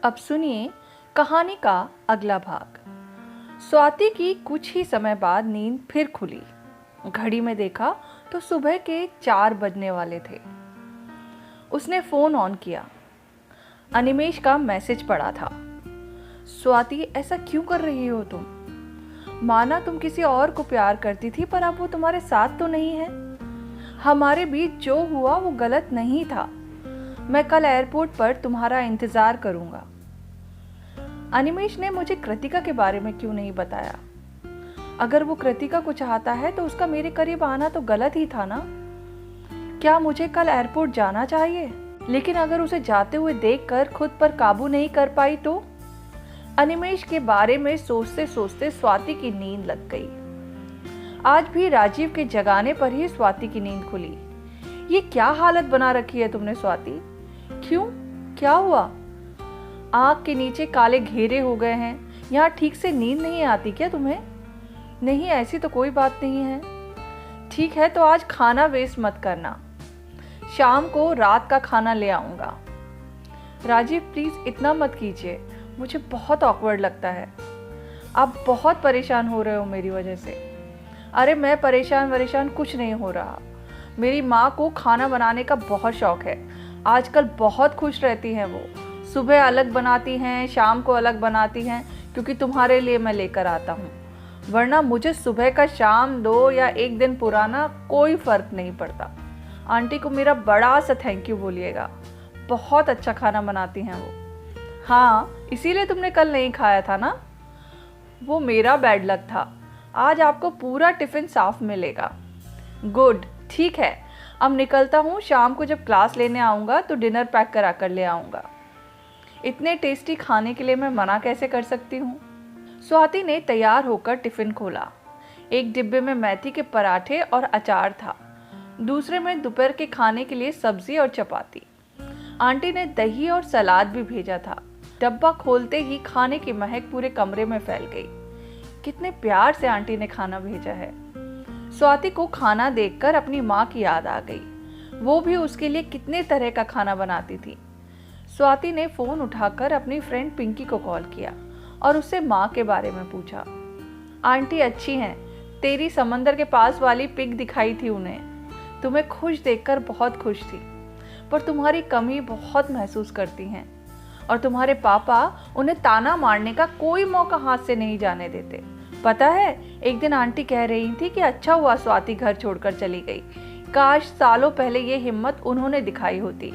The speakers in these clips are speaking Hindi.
अब सुनिए कहानी का अगला भाग। स्वाति की कुछ ही समय बाद नींद फिर खुली। घड़ी में देखा तो सुबह के 4 बजने वाले थे। उसने फोन ऑन किया। अनिमेश का मैसेज पड़ा था। स्वाति, ऐसा क्यों कर रही हो तुम? माना तुम किसी और को प्यार करती थी, पर अब वो तुम्हारे साथ तो नहीं है। हमारे बीच जो हुआ वो गलत नहीं था। मैं कल एयरपोर्ट पर तुम्हारा इंतजार करूंगा। अनिमेश ने मुझे कृतिका के बारे में क्यों नहीं बताया? अगर वो कृतिका को चाहता है तो उसका मेरे करीब आना तो गलत ही था ना। क्या मुझे कल एयरपोर्ट जाना चाहिए? लेकिन अगर उसे जाते हुए देखकर खुद पर काबू नहीं कर पाई तो? अनिमेश के बारे में सोचते सोचते स्वाति की नींद लग गई। आज भी राजीव के जगाने पर ही स्वाति की नींद खुली। ये क्या हालत बना रखी है तुमने स्वाति? क्यों, क्या हुआ? आँख के नीचे काले घेरे हो गए हैं। यहाँ ठीक से नींद नहीं आती क्या तुम्हें? नहीं, ऐसी तो कोई बात नहीं है। ठीक है, तो आज खाना वेस्ट मत करना। शाम को रात का खाना ले आऊँगा। राजीव प्लीज़ इतना मत कीजिए, मुझे बहुत ऑकवर्ड लगता है। आप बहुत परेशान हो रहे हो मेरी वजह से। अरे मैं परेशान कुछ नहीं हो रहा। मेरी माँ को खाना बनाने का बहुत शौक है। आजकल बहुत खुश रहती हैं वो। सुबह अलग बनाती हैं, शाम को अलग बनाती हैं, क्योंकि तुम्हारे लिए मैं लेकर आता हूँ। वरना मुझे सुबह का शाम 2 या 1 दिन पुराना कोई फ़र्क नहीं पड़ता। आंटी को मेरा बड़ा सा थैंक यू बोलिएगा। बहुत अच्छा खाना बनाती हैं वो। हाँ, इसीलिए तुमने कल नहीं खाया था ना? वो मेरा बैड लक था। आज आपको पूरा टिफ़िन साफ मिलेगा। गुड, ठीक है, अब निकलता हूँ। शाम को जब क्लास लेने आऊँगा तो डिनर पैक करा कर ले आऊँगा। इतने टेस्टी खाने के लिए मैं मना कैसे कर सकती हूँ? स्वाति ने तैयार होकर टिफ़िन खोला। एक डिब्बे में मेथी के पराठे और अचार था। दूसरे में दोपहर के खाने के लिए सब्जी और चपाती। आंटी ने दही और सलाद भी भेजा था। डब्बा खोलते ही खाने की महक पूरे कमरे में फैल गई। कितने प्यार से आंटी ने खाना भेजा है। स्वाति को खाना देखकर अपनी माँ की याद आ गई। वो भी उसके लिए कितने तरह का खाना बनाती थी। स्वाति ने फ़ोन उठाकर अपनी फ्रेंड पिंकी को कॉल किया और उससे माँ के बारे में पूछा। आंटी अच्छी हैं। तेरी समंदर के पास वाली पिक दिखाई थी उन्हें। तुम्हें खुश देखकर बहुत खुश थी, पर तुम्हारी कमी बहुत महसूस करती हैं और तुम्हारे पापा उन्हें ताना मारने का कोई मौका हाथ से नहीं जाने देते। पता है, एक दिन आंटी कह रही थी कि अच्छा हुआ स्वाति घर छोड़कर चली गई। काश सालों पहले ये हिम्मत उन्होंने दिखाई होती।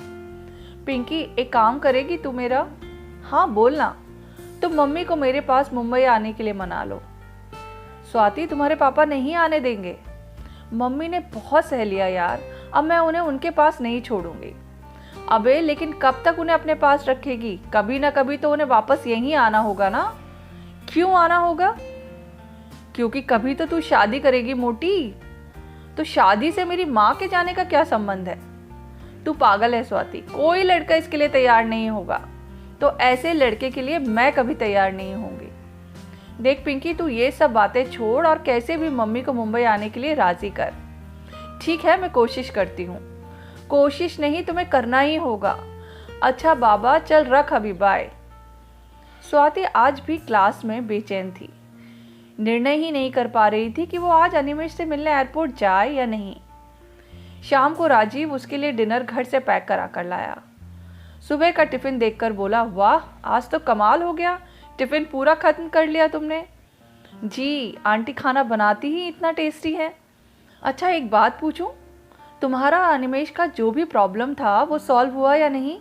पिंकी, एक काम करेगी तू मेरा? हाँ बोलना। तुम मम्मी को मेरे पास मुंबई आने के लिए मना लो। स्वाति, तुम्हारे पापा नहीं आने देंगे। मम्मी ने बहुत सह लिया यार, अब मैं उन्हें उनके पास नहीं छोड़ूंगी। अबे लेकिन कब तक उन्हें अपने पास रखेगी? कभी ना कभी तो उन्हें वापस यहीं आना होगा ना? क्यों आना होगा? क्योंकि कभी तो तू शादी करेगी मोटी। तो शादी से मेरी माँ के जाने का क्या संबंध है? तू पागल है स्वाति, कोई लड़का इसके लिए तैयार नहीं होगा। तो ऐसे लड़के के लिए मैं कभी तैयार नहीं होंगी। देख पिंकी, तू ये सब बातें छोड़ और कैसे भी मम्मी को मुंबई आने के लिए राजी कर। ठीक है, मैं कोशिश करती हूँ। कोशिश नहीं, तुम्हें करना ही होगा। अच्छा बाबा, चल रख अभी, बाय। स्वाति आज भी क्लास में बेचैन थी। निर्णय ही नहीं कर पा रही थी कि वो आज अनिमेश से मिलने एयरपोर्ट जाए या नहीं। शाम को राजीव उसके लिए डिनर घर से पैक करा कर लाया। सुबह का टिफ़िन देखकर बोला, वाह आज तो कमाल हो गया, टिफ़िन पूरा ख़त्म कर लिया तुमने। जी, आंटी खाना बनाती ही इतना टेस्टी है। अच्छा एक बात पूछूं, तुम्हारा अनिमेश का जो भी प्रॉब्लम था वो सॉल्व हुआ या नहीं?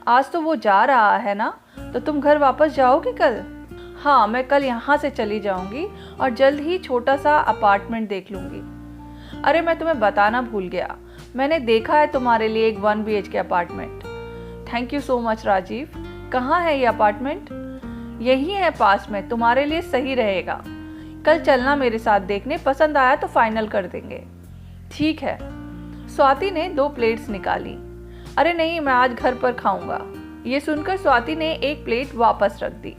आज तो वो जा रहा है ना, तो तुम घर वापस जाओगे कल? हाँ, मैं कल यहाँ से चली जाऊँगी और जल्द ही छोटा सा अपार्टमेंट देख लूँगी। अरे मैं तुम्हें बताना भूल गया, मैंने देखा है तुम्हारे लिए एक 1 BHK apartment. Thank you so much Rajeev. कहाँ है ये अपार्टमेंट? यही है पास में, तुम्हारे लिए सही रहेगा। कल चलना मेरे साथ देखने, पसंद आया तो फाइनल कर देंगे। ठीक है। स्वाति ने 2 प्लेट्स निकाली। अरे नहीं, मैं आज घर पर खाऊंगा। ये सुनकर स्वाति ने 1 प्लेट वापस रख दी।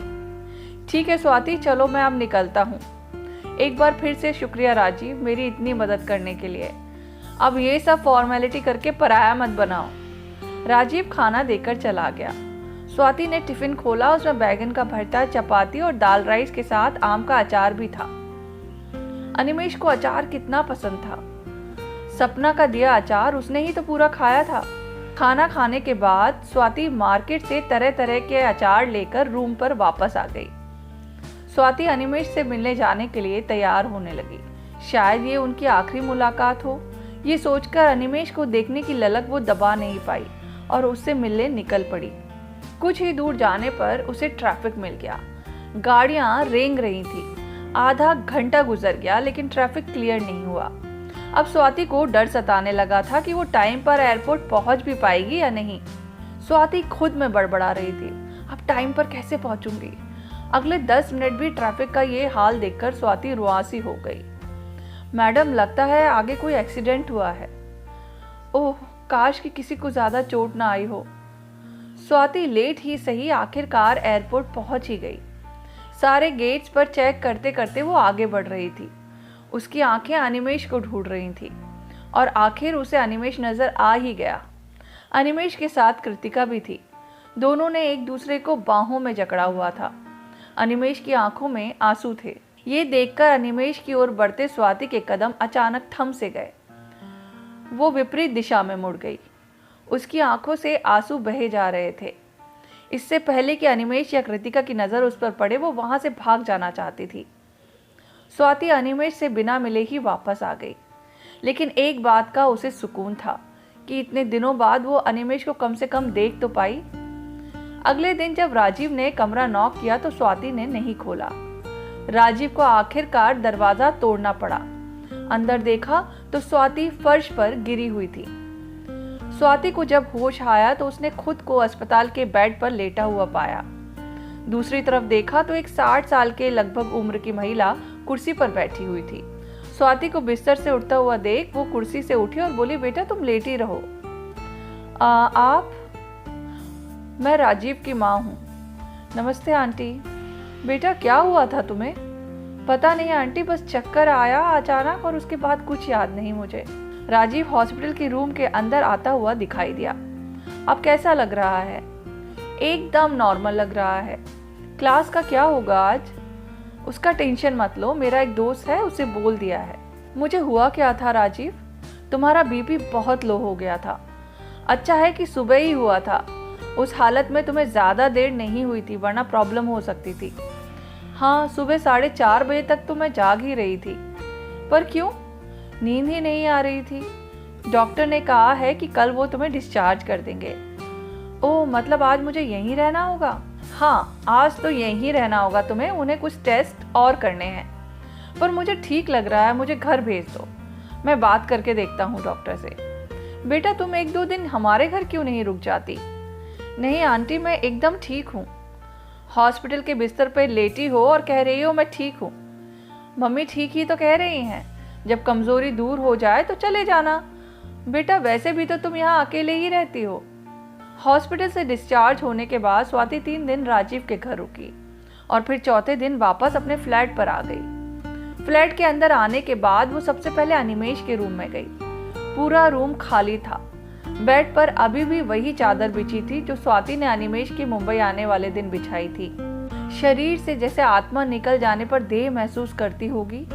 ठीक है स्वाति, चलो मैं अब निकलता हूँ। एक बार फिर से शुक्रिया राजीव, मेरी इतनी मदद करने के लिए। अब ये सब फॉर्मेलिटी करके पराया मत बनाओ। राजीव खाना देकर चला गया। स्वाति ने टिफिन खोला, उसमें बैगन का भरता, चपाती और दाल राइस के साथ आम का अचार भी था। अनिमेश को अचार कितना पसंद था। सपना का दिया अचार उसने ही तो पूरा खाया था। खाना खाने के बाद स्वाति मार्केट से तरह तरह के अचार लेकर रूम पर वापस आ गई। स्वाति अनिमेश से मिलने जाने के लिए तैयार होने लगी। शायद ये उनकी आखिरी मुलाकात हो। ये सोचकर अनिमेश को देखने की ललक वो दबा नहीं पाई और उससे मिलने निकल पड़ी। कुछ ही दूर जाने पर उसे ट्रैफिक मिल गया। गाड़ियां रेंग रही थी। आधा घंटा गुजर गया लेकिन ट्रैफिक क्लियर नहीं हुआ। अब स्वाति को डर सताने लगा था कि वो टाइम पर एयरपोर्ट पहुंच भी पाएगी या नहीं। स्वाति खुद में बड़बड़ा रही थी, अब टाइम पर कैसे पहुंचूंगी। अगले 10 मिनट भी ट्रैफिक का ये हाल देखकर स्वाति रुआसी हो गई। मैडम, लगता है आगे कोई एक्सीडेंट हुआ है। ओह, काश कि किसी को ज्यादा चोट ना आई हो। स्वाति लेट ही सही आखिरकार एयरपोर्ट पहुंच ही गई। सारे गेट्स पर चेक करते करते वो आगे बढ़ रही थी। उसकी आंखें अनिमेश को ढूंढ रही थी और आखिर उसे अनिमेश नजर आ ही गया। अनिमेश के साथ कृतिका भी थी। दोनों ने एक दूसरे को बाहों में जकड़ा हुआ था। अनिमेश की आंखों में आंसू थे। ये देखकर अनिमेश की ओर बढ़ते स्वाति के कदम अचानक थम से गए। वो विपरीत दिशा में मुड़ गई। उसकी आंखों से आंसू बहे जा रहे थे। इससे पहले कि अनिमेश या कृतिका की नज़र उस पर पड़े, वो वहां से भाग जाना चाहती थी। स्वाति अनिमेश से बिना मिले ही वापस आ गई, लेकिन एक बात का उसे सुकून था कि इतने दिनों बाद वो अनिमेश को कम से कम देख तो पाई। अगले दिन जब राजीव ने कमरा नॉक किया तो स्वाति ने नहीं खोला। राजीव को आखिरकार दरवाजा तोड़ना पड़ा। अंदर देखा तो स्वाति फर्श पर गिरी हुई थी। स्वाति को जब होश आया तो उसने खुद को अस्पताल के बेड पर लेटा हुआ पाया। दूसरी तरफ देखा तो एक 60 साल के लगभग उम्र की महिला कुर्सी पर बैठी हुई थी। स्वाति को बिस्तर से उठता हुआ देख वो कुर्सी से उठी और बोली, बेटा तुम लेटी रहो। आप? मैं राजीव की माँ हूँ। नमस्ते आंटी। बेटा क्या हुआ था तुम्हें? पता नहीं आंटी, बस चक्कर आया अचानक और उसके बाद कुछ याद नहीं मुझे। राजीव हॉस्पिटल के रूम के अंदर आता हुआ दिखाई दिया। अब कैसा लग रहा है? एकदम नॉर्मल लग रहा है। क्लास का क्या होगा आज? उसका टेंशन मत लो, मेरा एक दोस्त है, उसे बोल दिया है। मुझे हुआ क्या था राजीव? तुम्हारा बीपी बहुत लो हो गया था। अच्छा है कि सुबह ही हुआ था। उस हालत में तुम्हें ज़्यादा देर नहीं हुई थी, वरना प्रॉब्लम हो सकती थी। हाँ, सुबह 4:30 बजे तक तो मैं जाग ही रही थी। पर क्यों? नींद ही नहीं आ रही थी। डॉक्टर ने कहा है कि कल वो तुम्हें डिस्चार्ज कर देंगे। ओह, मतलब आज मुझे यहीं रहना होगा? हाँ, आज तो यहीं रहना होगा तुम्हें। उन्हें कुछ टेस्ट और करने हैं। पर मुझे ठीक लग रहा है, मुझे घर भेज दो। मैं बात करके देखता हूँ डॉक्टर से। बेटा तुम 1-2 दिन हमारे घर क्यों नहीं रुक जाती? नहीं आंटी, मैं एकदम ठीक हूँ। हॉस्पिटल के बिस्तर पर लेटी हो और कह रही हो मैं ठीक हूँ। मम्मी ठीक ही तो कह रही हैं। जब कमज़ोरी दूर हो जाए तो चले जाना। बेटा वैसे भी तो तुम यहाँ अकेले ही रहती हो। हॉस्पिटल से डिस्चार्ज होने के बाद स्वाति 3 दिन राजीव के घर रुकी और फिर चौथे दिन वापस अपने फ्लैट पर आ गई। फ्लैट के अंदर आने के बाद वो सबसे पहले अनिमेश के रूम में गई। पूरा रूम खाली था। बेड पर अभी भी वही चादर बिछी थी जो स्वाति ने अनिमेश की मुंबई आने वाले दिन बिछाई थी। शरीर से जैसे आत्मा निकल जाने पर देह महसूस करती होगी,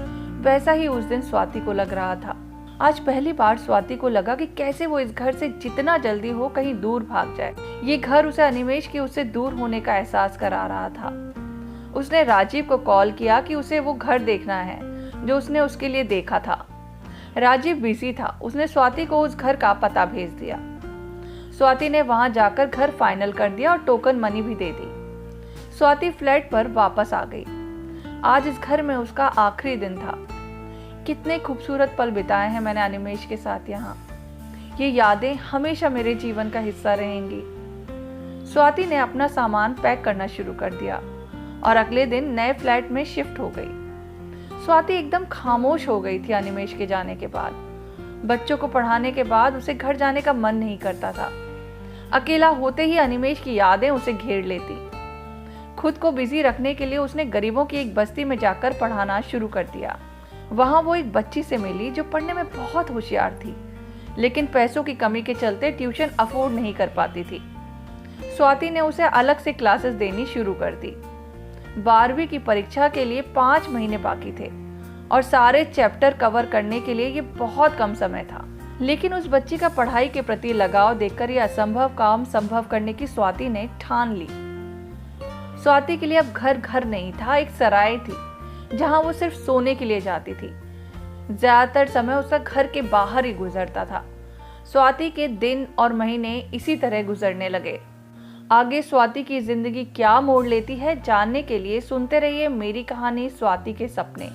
वैसा ही उस दिन स्वाति को लग रहा था। आज पहली बार स्वाति को लगा कि कैसे वो इस घर से जितना जल्दी हो कहीं दूर भाग जाए। ये घर उसे अनिमेश के उससे दूर होने का एहसास करा रहा था। उसने राजीव को कॉल किया कि उसे वो घर देखना है जो उसने उसके लिए देखा था। राजीव बिजी था। उसने स्वाति को उस घर का पता भेज दिया। स्वाति ने वहां जाकर घर फाइनल कर दिया और टोकन मनी भी दे दी। स्वाति फ्लैट पर वापस आ गई। आज इस घर में उसका आखिरी दिन था। कितने खूबसूरत पल बिताए हैं मैंने अनिमेश के साथ यहाँ। ये यादें हमेशा मेरे जीवन का हिस्सा रहेंगी। स्वाति ने अपना सामान पैक करना शुरू कर दिया और अगले दिन नए फ्लैट में शिफ्ट हो गई। स्वाति एकदम खामोश हो गई थी अनिमेश के जाने के बाद। बच्चों को पढ़ाने के बाद उसे घर जाने का मन नहीं करता था। अकेला होते ही अनिमेश की यादें उसे घेर लेती। खुद को बिजी रखने के लिए उसने गरीबों की एक बस्ती में जाकर पढ़ाना शुरू कर दिया। वहां वो एक बच्ची से मिली जो पढ़ने में बहुत होशियार थी, लेकिन पैसों की कमी के चलते ट्यूशन अफोर्ड नहीं कर पाती थी। स्वाति ने उसे अलग से क्लासेस देनी शुरू कर दी। 12वीं की परीक्षा के लिए 5 महीने बाकी थे और सारे चैप्टर कवर करने के लिए ये बहुत कम समय था। लेकिन उस बच्ची का पढ़ाई के प्रति लगाव देखकर यह असंभव काम संभव करने की स्वाति ने ठान ली। स्वाति के लिए अब घर घर नहीं था, एक सराय थी जहां वो सिर्फ सोने के लिए जाती थी। ज्यादातर समय उसका घर के बाहर ही गुजरता था। स्वाति के दिन और महीने इसी तरह गुजरने लगे। आगे स्वाति की जिंदगी क्या मोड़ लेती है, जानने के लिए सुनते रहिए मेरी कहानी स्वाति के सपने।